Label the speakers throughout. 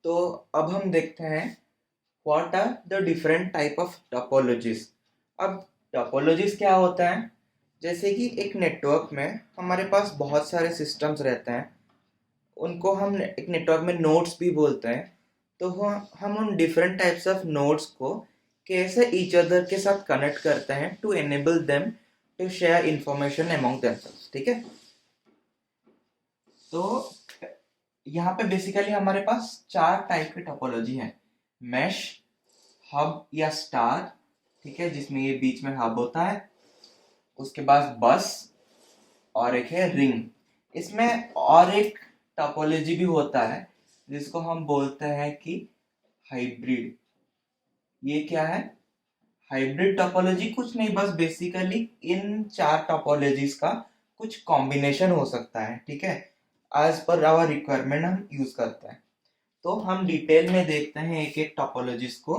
Speaker 1: तो अब हम देखते हैं what are the different type of topologies. अब टोपोलॉजीज क्या होता है? जैसे कि एक नेटवर्क में हमारे पास बहुत सारे सिस्टम्स रहते हैं, उनको हम एक नेटवर्क में नोड्स भी बोलते हैं। तो हम उन डिफरेंट टाइप्स ऑफ नोड्स को कैसे ईच अदर के साथ कनेक्ट करते हैं to enable them to share information among themselves. ठीक है, तो यहाँ पे बेसिकली हमारे पास चार टाइप की टोपोलॉजी है। मैश, हब या स्टार, ठीक है, जिसमें ये बीच में हब होता है। उसके बाद बस और एक है रिंग। इसमें और एक टोपोलॉजी भी होता है जिसको हम बोलते हैं कि हाइब्रिड। ये क्या है? हाइब्रिड टोपोलॉजी कुछ नहीं, बस बेसिकली इन चार टोपोलॉजीज का कुछ कॉम्बिनेशन हो सकता है। ठीक है, एज पर आवर रिक्वायरमेंट हम यूज करते हैं। तो हम डिटेल में देखते हैं एक एक टोपोलॉजीज को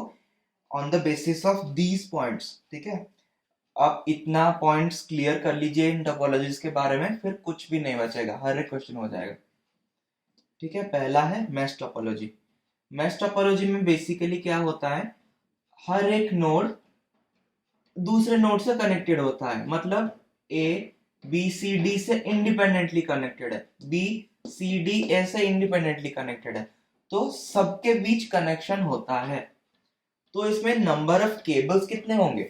Speaker 1: on the basis of these points. ठीक है, आप इतना पॉइंट्स क्लियर कर लीजिए इन टोपोलॉजीज के बारे में, फिर कुछ भी नहीं बचेगा, हर एक क्वेश्चन हो जाएगा। ठीक है, पहला है मैश टोपोलॉजी। मैश टोपोलॉजी में बेसिकली क्या होता है, हर एक नोड दूसरे नोड से कनेक्टेड होता है। मतलब ए बी सी डी से इंडिपेंडेंटली कनेक्टेड है, बी सी डी ए से इंडिपेंडेंटली कनेक्टेड है, तो सबके बीच कनेक्शन होता है। तो इसमें नंबर ऑफ केबल्स कितने होंगे?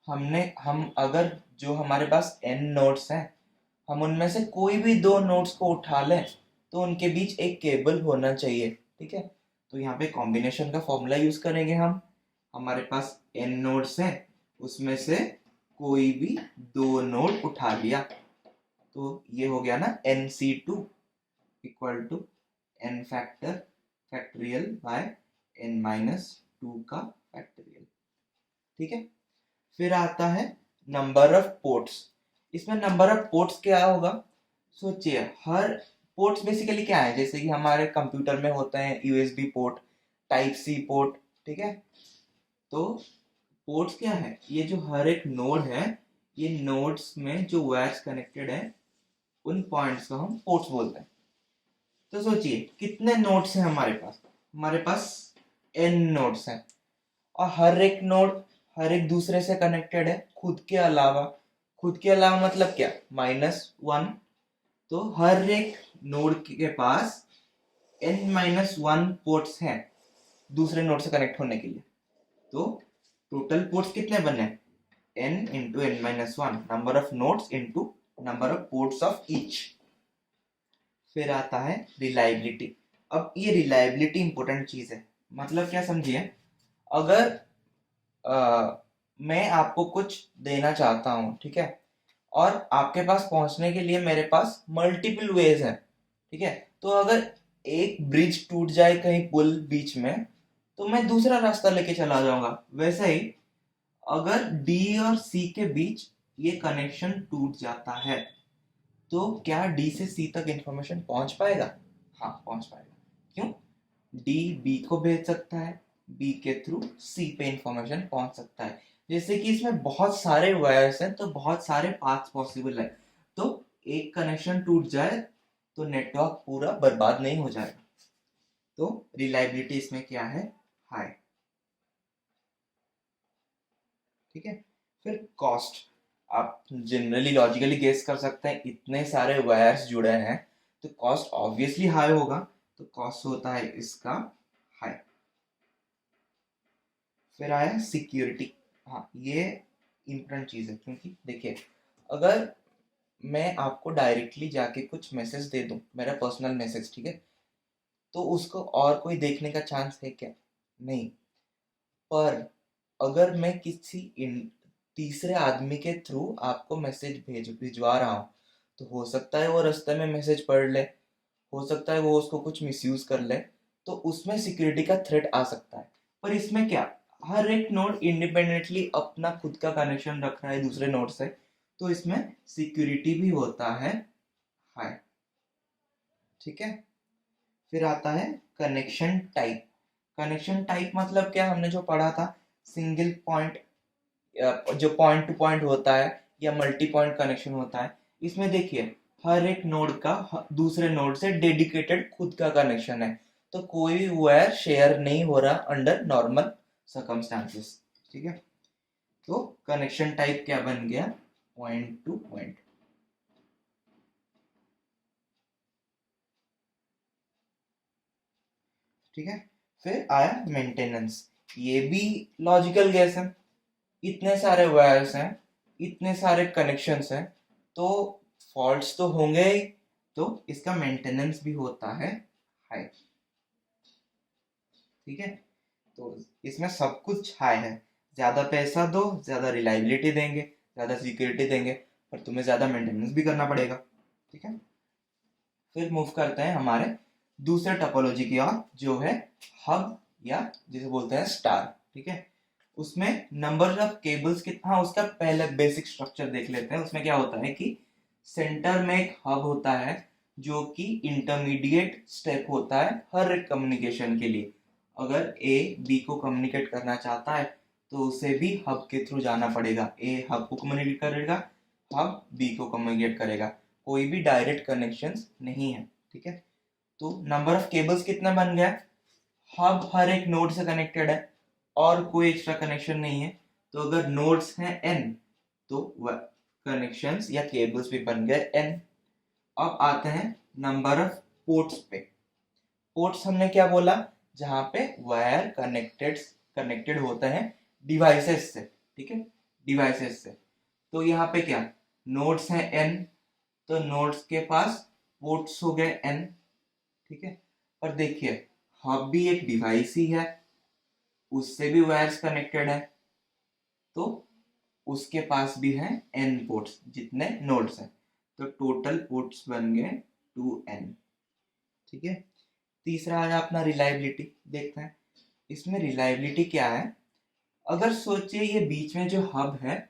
Speaker 1: हम अगर जो हमारे पास n नोड्स हैं, हम उनमें से कोई भी दो नोड्स को उठा लें तो उनके बीच एक केबल होना चाहिए। ठीक है, तो यहाँ पे कॉम्बिनेशन का फॉर्मूला यूज करेंगे हम। हमारे पास n नोड्स हैं, उसमें से कोई भी दो नोड उठा लिया तो ये हो गया ना nc2 equal to n factorial by n minus 2 का फैक्टोरियल। ठीक है, फिर आता है नंबर ऑफ पोर्ट्स। इसमें नंबर ऑफ पोर्ट्स क्या होगा? सोचिए, हर पोर्ट्स बेसिकली क्या है, जैसे कि हमारे कंप्यूटर में होते हैं USB port, type C port. ठीक है, तो पोर्ट्स क्या है, ये जो हर एक नोड है, ये नोड्स में जो वायर्स कनेक्टेड है उन पॉइंट्स को हम पोर्ट्स बोलते हैं। तो सोचिए कितने नोड्स हैं हमारे पास? हमारे पास n नोड्स हैं, और हर एक नोड हर एक दूसरे से कनेक्टेड है खुद के अलावा। खुद के अलावा मतलब क्या? -1। तो हर एक नोड के पास n-1 पोर्ट्स हैं दूसरे नोड से कनेक्ट होने के लिए। तो टोटल पोर्ट्स कितने बने? n into n-1, number of nodes into number of ports of each. फिर आता है रिलायबिलिटी। अब ये रिलायबिलिटी इंपॉर्टेंट चीज है। मतलब क्या, समझिए, अगर मैं आपको कुछ देना चाहता हूँ, ठीक है, और आपके पास पहुंचने के लिए मेरे पास मल्टीपल वेज है। ठीक है, तो अगर एक ब्रिज टूट जाए कहीं पुल बीच में, तो मैं दूसरा रास्ता लेके चला जाऊंगा। वैसे ही अगर डी और सी के बीच ये कनेक्शन टूट जाता है, तो क्या डी से सी तक इंफॉर्मेशन पहुंच पाएगा? हाँ, पहुंच पाएगा। क्यों? डी बी को भेज सकता है, बी के थ्रू सी पे इंफॉर्मेशन पहुंच सकता है। जैसे कि इसमें बहुत सारे वायर्स हैं तो बहुत सारे पाथ्स पॉसिबल है, तो एक कनेक्शन टूट जाए तो नेटवर्क पूरा बर्बाद नहीं हो जाएगा। तो रिलायबिलिटी इसमें क्या है? हाई। ठीक है, फिर कॉस्ट। आप जनरली लॉजिकली गेस कर सकते हैं, इतने सारे वायर्स जुड़े हैं तो कॉस्ट ऑब्वियसली हाई होगा। तो कॉस्ट होता है इसका हाई। फिर आया सिक्योरिटी। हाँ, ये इम्पोर्टेंट चीज़ है, क्योंकि देखिए, अगर मैं आपको डायरेक्टली जाके कुछ मैसेज दे दूं, मेरा पर्सनल मैसेज, ठीक है, तो उसको और कोई देखने का चांस है क्या? नहीं। पर अगर मैं किसी तीसरे आदमी के थ्रू आपको मैसेज भिजवा रहा हूँ, तो हो सकता है वो रास्ते में मैसेज पढ़ ले, हो सकता है वो उसको कुछ मिसयूज कर ले, तो उसमें सिक्योरिटी का थ्रेट आ सकता है। पर इसमें क्या, हर एक नोड इंडिपेंडेंटली अपना खुद का कनेक्शन रख रहा है दूसरे नोड से, तो इसमें सिक्योरिटी भी होता है हाई। ठीक है, फिर आता है कनेक्शन टाइप। कनेक्शन टाइप मतलब क्या, हमने जो पढ़ा था, सिंगल पॉइंट, जो पॉइंट टू पॉइंट होता है, या मल्टी पॉइंट कनेक्शन होता है। इसमें देखिए, हर एक नोड का दूसरे नोड से डेडिकेटेड खुद का कनेक्शन है, तो कोई वायर शेयर नहीं हो रहा अंडर नॉर्मल सर्कमस्टांसेस, ठीक है। तो कनेक्शन टाइप क्या बन गया, पॉइंट टू पॉइंट, ठीक है। फिर आया मेंटेनेंस, ये भी लॉजिकल गैस है, इतने सारे वायर्स हैं, इतने सारे कनेक्शंस हैं, तो फॉल्ट्स तो होंगे ही, तो इसका मेंटेनेंस भी होता है हाई, ठीक है। तो इसमें सब कुछ हाई है, ज्यादा पैसा दो, ज्यादा रिलायबिलिटी देंगे, ज्यादा सिक्योरिटी देंगे, पर तुम्हें ज्यादा मेंटेनेंस भी करना पड़ेगा, ठीक है। फिर मूव करते हैं हमारे दूसरे टोपोलॉजी की ओर, जो है हब या जिसे बोलते हैं स्टार, ठीक है। उसमें नंबर ऑफ केबल्स कितना, हाँ उसका पहले बेसिक स्ट्रक्चर देख लेते हैं। उसमें क्या होता है कि सेंटर में एक हब होता है जो कि इंटरमीडिएट स्टेप होता है हर एक कम्युनिकेशन के लिए। अगर ए बी को कम्युनिकेट करना चाहता है तो उसे भी हब के थ्रू जाना पड़ेगा, ए हब को कम्युनिकेट करेगा, हब बी को कम्युनिकेट करेगा, कोई भी डायरेक्ट कनेक्शंस नहीं है, ठीक है। तो नंबर ऑफ केबल्स कितना बन गया, हब हर एक नोड से कनेक्टेड है और कोई एक्स्ट्रा कनेक्शन नहीं है, तो अगर नोड्स हैं n तो कनेक्शंस या केबल्स भी बन गए n। अब आते हैं नंबर ऑफ पोर्ट्स पे। पोर्ट्स हमने क्या बोला, जहां पे वायर कनेक्टेड होते हैं डिवाइसेस से, ठीक है, डिवाइसेस से। तो यहाँ पे क्या, नोड्स हैं n, तो नोड्स के पास पोर्ट्स हो गए n, ठीक है। पर देखिए हब भी एक डिवाइस ही है, उससे भी वायर्स कनेक्टेड है, तो उसके पास भी है n पोर्ट्स जितने नोड्स हैं, तो टोटल पोर्ट्स बन गए 2n, ठीक है। तीसरा आया अपना रिलायबिलिटी, देखते हैं इसमें रिलायबिलिटी क्या है। अगर सोचिए ये बीच में जो हब है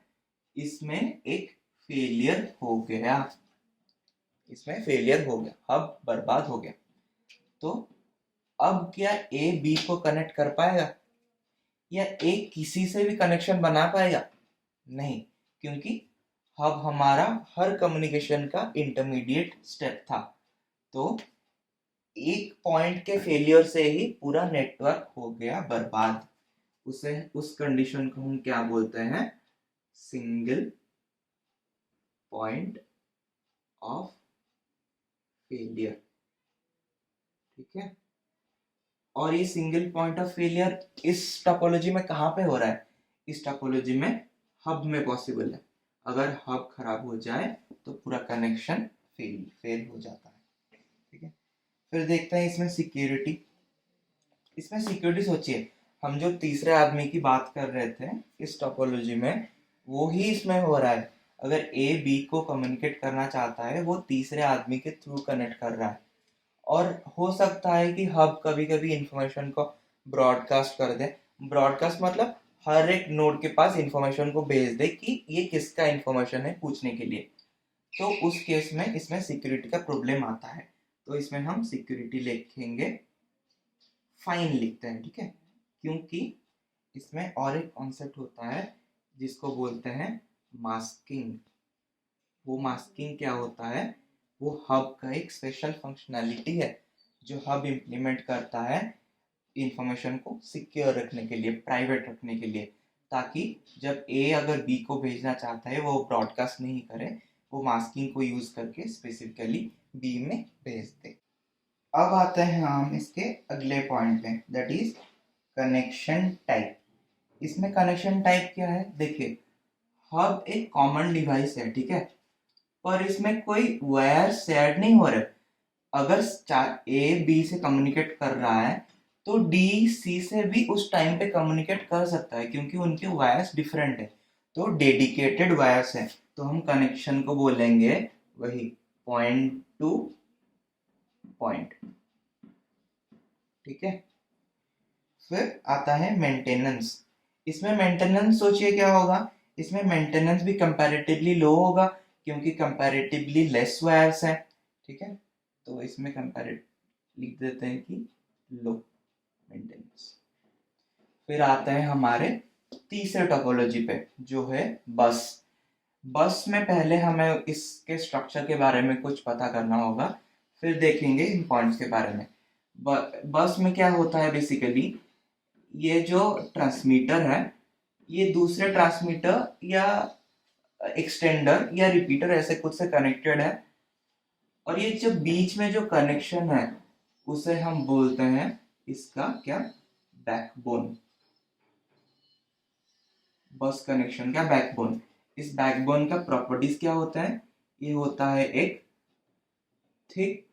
Speaker 1: इसमें एक फेलियर हो गया, इसमें फेलियर हो गया, हब बर्बाद हो गया, तो अब क्या ए बी को कनेक्ट कर पाएगा या ए किसी से भी कनेक्शन बना पाएगा, नहीं, क्योंकि हब हमारा हर कम्युनिकेशन का इंटरमीडिएट स्टेप था। तो एक पॉइंट के फेलियर से ही पूरा नेटवर्क हो गया बर्बाद, उसे उस कंडीशन को हम क्या बोलते हैं, सिंगल पॉइंट ऑफ फेलियर, ठीक है। और ये सिंगल पॉइंट ऑफ फेलियर इस टोपोलॉजी में कहाँ पे हो रहा है, इस टोपोलॉजी में हब में पॉसिबल है। अगर हब खराब हो जाए तो पूरा कनेक्शन फेल हो जाता है, ठीक है। फिर देखते हैं इसमें सिक्योरिटी। इसमें सिक्योरिटी सोचिए, हम जो तीसरे आदमी की बात कर रहे थे इस टोपोलॉजी में, वो ही इसमें हो रहा है। अगर ए बी को कम्युनिकेट करना चाहता है वो तीसरे आदमी के थ्रू कनेक्ट कर रहा है, और हो सकता है कि हब कभी कभी इंफॉर्मेशन को ब्रॉडकास्ट कर दे। ब्रॉडकास्ट मतलब हर एक नोड के पास इंफॉर्मेशन को भेज दे कि ये किसका इंफॉर्मेशन है पूछने के लिए। तो उस केस में इसमें सिक्योरिटी का प्रॉब्लम आता है, तो इसमें हम सिक्योरिटी लिखेंगे, फाइन लिखते हैं, ठीक है। क्योंकि इसमें और एक कॉन्सेप्ट होता है जिसको बोलते हैं मास्किंग। वो मास्किंग क्या होता है, वो हब का एक स्पेशल फंक्शनैलिटी है जो हब इम्प्लीमेंट करता है इंफॉर्मेशन को सिक्योर रखने के लिए, प्राइवेट रखने के लिए, ताकि जब ए अगर बी को भेजना चाहता है वो ब्रॉडकास्ट नहीं करे, वो मास्किंग को यूज करके स्पेसिफिकली बी में भेज दे। अब आते हैं हम इसके अगले पॉइंट पे, दैट इज कनेक्शन टाइप। इसमें कनेक्शन टाइप क्या है, देखिए हब एक कॉमन डिवाइस है, ठीक है, पर इसमें कोई वायर शेयर नहीं हो रहा। अगर ए बी से कम्युनिकेट कर रहा है तो डी सी से भी उस टाइम पे कम्युनिकेट कर सकता है, क्योंकि उनके वायर्स डिफरेंट है, तो डेडिकेटेड वायर्स है, तो हम कनेक्शन को बोलेंगे वही पॉइंट टू पॉइंट, ठीक है। फिर आता है मेंटेनेंस। इसमें मेंटेनेंस सोचिए क्या होगा, इसमें मेंटेनेंस भी कंपैरेटिवली लो होगा क्योंकि कंपैरेटिवली लेस वायर्स हैं, ठीक है। तो इसमें कंपैरेट लिख देते हैं कि लो मेंटेनेंस। फिर आते हैं हमारे तीसरे टोपोलॉजी पे जो है बस। बस में पहले हमें इसके स्ट्रक्चर के बारे में कुछ पता करना होगा, फिर देखेंगे इन पॉइंट्स के बारे में। बस में क्या होता है बेसिकली, ये जो ट्रांसमीटर है ये दूसरे ट्रांसमीटर या एक्सटेंडर या रिपीटर ऐसे कुछ से कनेक्टेड है, और ये जो बीच में जो कनेक्शन है उसे हम बोलते हैं इसका क्या, बैकबोन। बस कनेक्शन का बैकबोन। इस बैकबोन का प्रॉपर्टीज क्या होता है, ये होता है एक थिक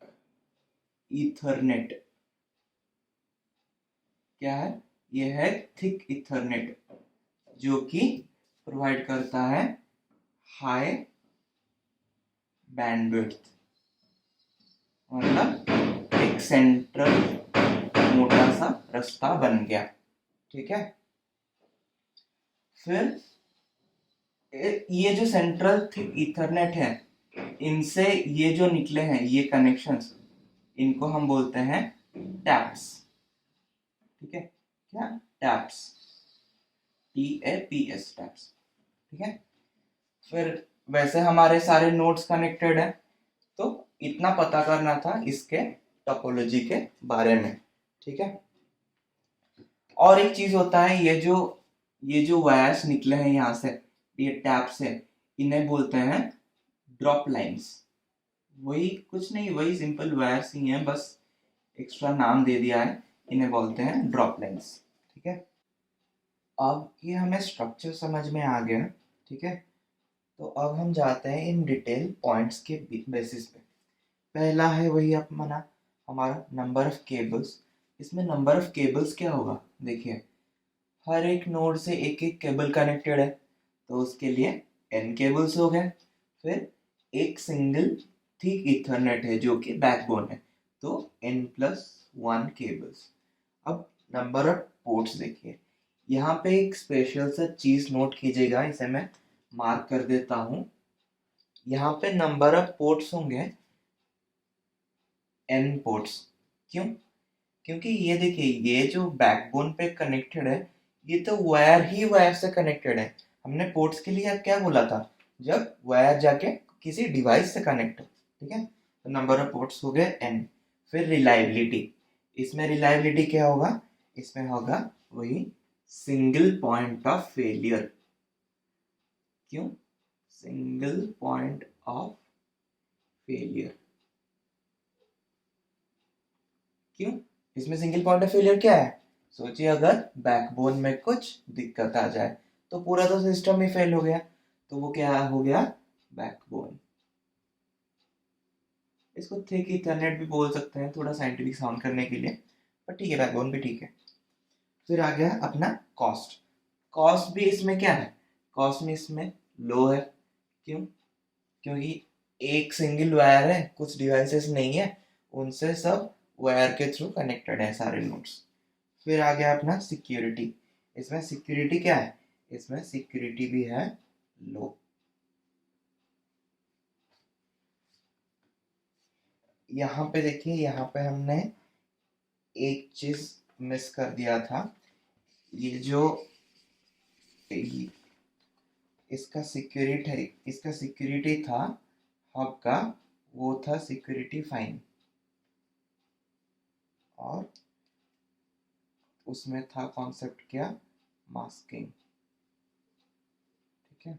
Speaker 1: ईथरनेट। क्या है, ये है थिक ईथरनेट, जो कि प्रोवाइड करता है हाई बैंडविड्थ। मतलब एक सेंट्रल मोटा सा रास्ता बन गया, ठीक है। फिर ये जो सेंट्रल थिक ईथरनेट है, इनसे ये जो निकले हैं ये कनेक्शंस, इनको हम बोलते हैं टैप्स, ठीक है। क्या, टैप्स, TAPS, टैप्स, ठीक है। फिर वैसे हमारे सारे नोड्स कनेक्टेड हैं, तो इतना पता करना था इसके टोपोलॉजी के बारे में, ठीक है। और एक चीज होता है, ये जो वायर्स निकले हैं यहाँ से, ये टैप से, इन्हें बोलते हैं ड्रॉप लाइंस। वही कुछ नहीं, वही सिंपल वायर्स ही हैं, बस एक्स्ट्रा नाम दे दिया है, इन्हें बोलते हैं ड्रॉप लाइंस, ठीक है। अब ये हमें स्ट्रक्चर समझ में आ गया, ठीक है। तो अब हम जाते हैं इन डिटेल पॉइंट्स के बेसिस पे। पहला है वही अपना हमारा नंबर ऑफ केबल्स। इसमें नंबर ऑफ केबल्स क्या होगा, देखिए हर एक नोड से एक एक केबल कनेक्टेड है, तो उसके लिए n केबल्स हो गए। फिर एक सिंगल थिक ईथरनेट है जो कि बैकबोन है, तो n+1 केबल्स। अब नंबर ऑफ पोर्ट्स देखिए, यहाँ पे एक स्पेशल सा चीज नोट कीजिएगा, इसे मैं मार्क कर देता हूँ। यहाँ पे नंबर ऑफ पोर्ट्स होंगे n पोर्ट्स। क्यों, क्योंकि ये देखिए ये जो बैकबोन पे कनेक्टेड है, ये तो वायर ही वायर से कनेक्टेड है। हमने पोर्ट्स के लिए क्या बोला था, जब वायर जाके किसी डिवाइस से कनेक्ट हो, ठीक है। तो नंबर ऑफ पोर्ट्स हो गए n। फिर रिलायबिलिटी, इसमें रिलायबिलिटी क्या होगा, इसमें होगा वही सिंगल पॉइंट ऑफ फेलियर। क्यों, सिंगल पॉइंट ऑफ फेलियर, क्यों, इसमें सिंगल पॉइंट ऑफ फेलियर क्या है, सोचिए अगर बैकबोन में कुछ दिक्कत आ जाए तो पूरा तो सिस्टम ही फेल हो गया, तो वो क्या हो गया, बैकबोन। इसको थिक इथरनेट भी बोल सकते हैं थोड़ा साइंटिफिक साउंड करने के लिए, पर ठीक है, बैकबोन भी ठीक है। फिर आ गया अपना कॉस्ट। कॉस्ट भी इसमें क्या है, कॉस्ट में इसमें लो है। क्यों, क्योंकि एक सिंगल वायर है, कुछ डिवाइसेस नहीं है, उनसे सब वायर के थ्रू कनेक्टेड है सारे नोड्स। फिर आ गया अपना सिक्योरिटी। इसमें सिक्योरिटी क्या है, इसमें सिक्योरिटी भी है लो। यहाँ पे देखिए, यहाँ पे हमने एक चीज मिस कर दिया था, ये जो इसका सिक्योरिटी था हब का, वो था सिक्योरिटी फाइन, और उसमें था कॉन्सेप्ट क्या, मास्किंग, ठीक है।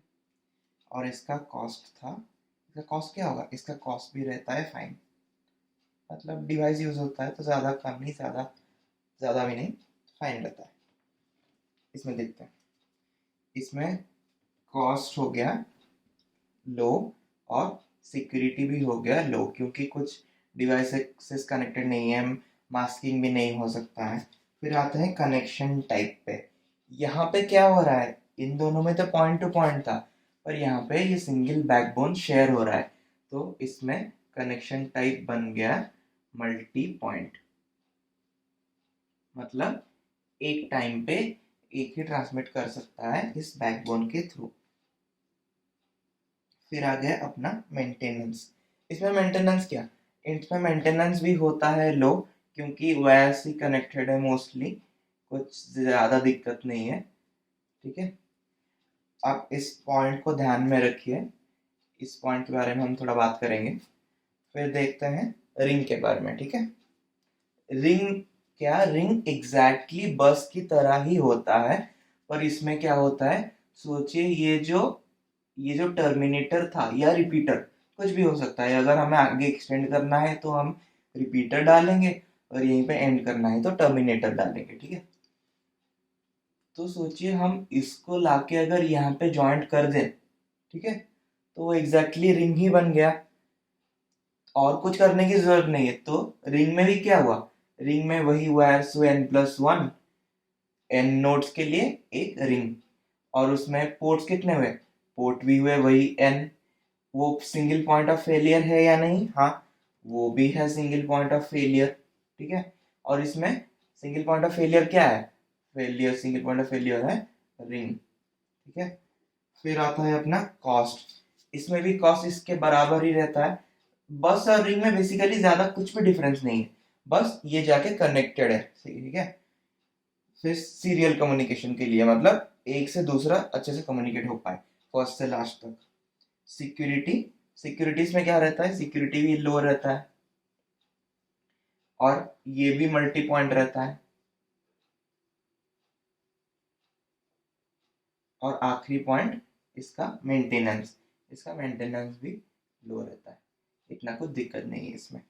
Speaker 1: और इसका कॉस्ट था, इसका कॉस्ट क्या होगा, इसका कॉस्ट भी रहता है फाइन। मतलब डिवाइस यूज होता है तो ज़्यादा कम नहीं, ज़्यादा भी नहीं, फाइन रहता है। इसमें देखते हैं, इसमें कॉस्ट हो गया लो और सिक्योरिटी भी हो गया लो, क्योंकि कुछ डिवाइसेस कनेक्टेड नहीं है, मास्किंग भी नहीं हो सकता है। फिर आते हैं कनेक्शन टाइप पे। यहाँ पे क्या हो रहा है, इन दोनों में तो पॉइंट टू पॉइंट था, पर यहाँ पे ये सिंगल बैकबोन शेयर हो रहा है, तो इसमें कनेक्शन टाइप बन गया मल्टी पॉइंट। मतलब एक टाइम पे एक ही ट्रांसमिट कर सकता है इस बैकबोन के थ्रू। फिर आ गया अपना मेंटेनेंस। इसमें मेंटेनेंस क्या, इसमें मेंटेनेंस भी होता है लो, क्योंकि वायर्स ही कनेक्टेड है मोस्टली, कुछ ज़्यादा दिक्कत नहीं है, ठीक है। आप इस पॉइंट को ध्यान में रखिए, इस पॉइंट के बारे में हम थोड़ा बात करेंगे। फिर देखते हैं रिंग के बारे में, ठीक है। रिंग, क्या रिंग एग्जैक्टली बस की तरह ही होता है, पर इसमें क्या होता है, सोचिए ये जो टर्मिनेटर था या रिपीटर, कुछ भी हो सकता है। अगर हमें आगे एक्सटेंड करना है तो हम रिपीटर डालेंगे, और यहीं पे एंड करना है तो टर्मिनेटर डालेंगे, ठीक है। तो सोचिए हम इसको लाके अगर यहाँ पे जॉइंट कर दें, ठीक है, तो वो एग्जैक्टली रिंग ही बन गया, और कुछ करने की जरूरत नहीं है। तो रिंग में भी क्या हुआ, रिंग में वही हुआ है, सो n+1 n नोड्स के लिए एक रिंग, और उसमें पोर्ट्स कितने हुए, पोर्ट भी हुए वही n। वो सिंगल पॉइंट ऑफ फेलियर है या नहीं, हाँ वो भी है सिंगल पॉइंट ऑफ फेलियर, ठीक है। और इसमें सिंगल पॉइंट ऑफ फेलियर क्या है, failure single point of failure है रिंग, ठीक है। फिर आता है अपना कॉस्ट, इसमें भी कॉस्ट इसके बराबर ही रहता है। बस और रिंग में बेसिकली ज्यादा कुछ भी डिफरेंस नहीं है, बस ये जाके कनेक्टेड है, ठीक है। फिर सीरियल कम्युनिकेशन के लिए, मतलब एक से दूसरा अच्छे से कम्युनिकेट हो पाए फर्स्ट से लास्ट तक। सिक्योरिटी, सिक्योरिटीज में क्या रहता है, सिक्योरिटी भी लो रहता है, और ये भी मल्टी पॉइंट रहता है। और आखिरी पॉइंट इसका मेंटेनेंस, इसका मेंटेनेंस भी लो रहता है, इतना कुछ दिक्कत नहीं है इसमें।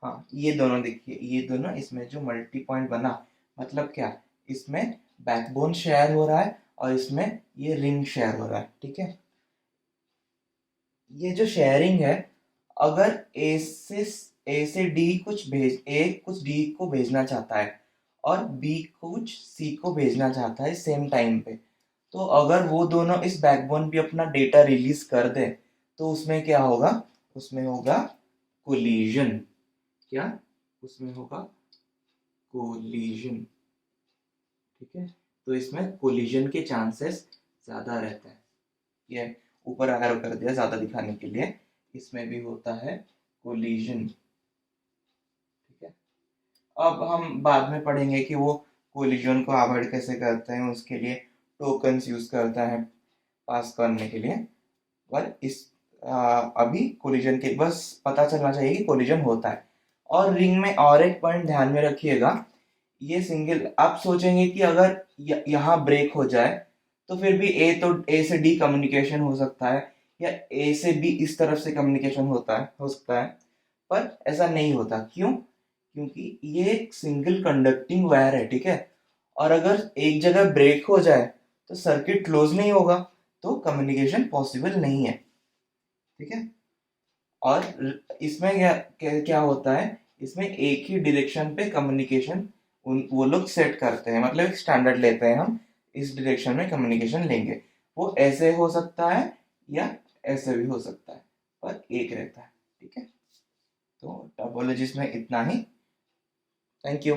Speaker 1: हाँ ये दोनों देखिए, ये दोनों इसमें जो मल्टी पॉइंट बना, मतलब क्या, इसमें बैकबोन शेयर हो रहा है और इसमें ये रिंग शेयर हो रहा है, ठीक है। ये जो शेयरिंग है, अगर ए से डी कुछ भेज, ए कुछ डी को भेजना चाहता है और बी कुछ सी को भेजना चाहता है सेम टाइम पे, तो अगर वो दोनों इस बैकबोन पे अपना डेटा रिलीज कर दे, तो उसमें क्या होगा, उसमें होगा कोलिजन, क्या, उसमें होगा कोलिजन, ठीक है। तो इसमें कोलिजन के चांसेस ज्यादा रहते हैं, ये ऊपर एरो कर दिया ज्यादा दिखाने के लिए, इसमें भी होता है कोलिजन, ठीक है। अब हम बाद में पढ़ेंगे कि वो कोलिजन को अवॉइड कैसे करते हैं, उसके लिए टोकन्स यूज करता है पास करने के लिए। पर अभी कोलिजन के बस पता चलना चाहिए कि कोलिजन होता है। और रिंग में और एक पॉइंट ध्यान में रखिएगा, ये सिंगल, आप सोचेंगे कि अगर यहाँ ब्रेक हो जाए तो फिर भी ए से डी कम्युनिकेशन हो सकता है, या ए से बी इस तरफ से कम्युनिकेशन होता है, हो सकता है, पर ऐसा नहीं होता। क्यों, क्योंकि ये एक सिंगल कंडक्टिंग वायर है, ठीक है। और अगर एक जगह ब्रेक हो जाए तो सर्किट क्लोज नहीं होगा, तो कम्युनिकेशन पॉसिबल नहीं है, ठीक है। और इसमें क्या क्या क्या होता है, इसमें एक ही डायरेक्शन पे कम्युनिकेशन वो लोग सेट करते हैं, मतलब एक स्टैंडर्ड लेते हैं, हम इस डायरेक्शन में कम्युनिकेशन लेंगे, वो ऐसे हो सकता है या ऐसे भी हो सकता है, पर एक रहता है, ठीक है। तो टोपोलॉजीज में इतना ही। Thank you.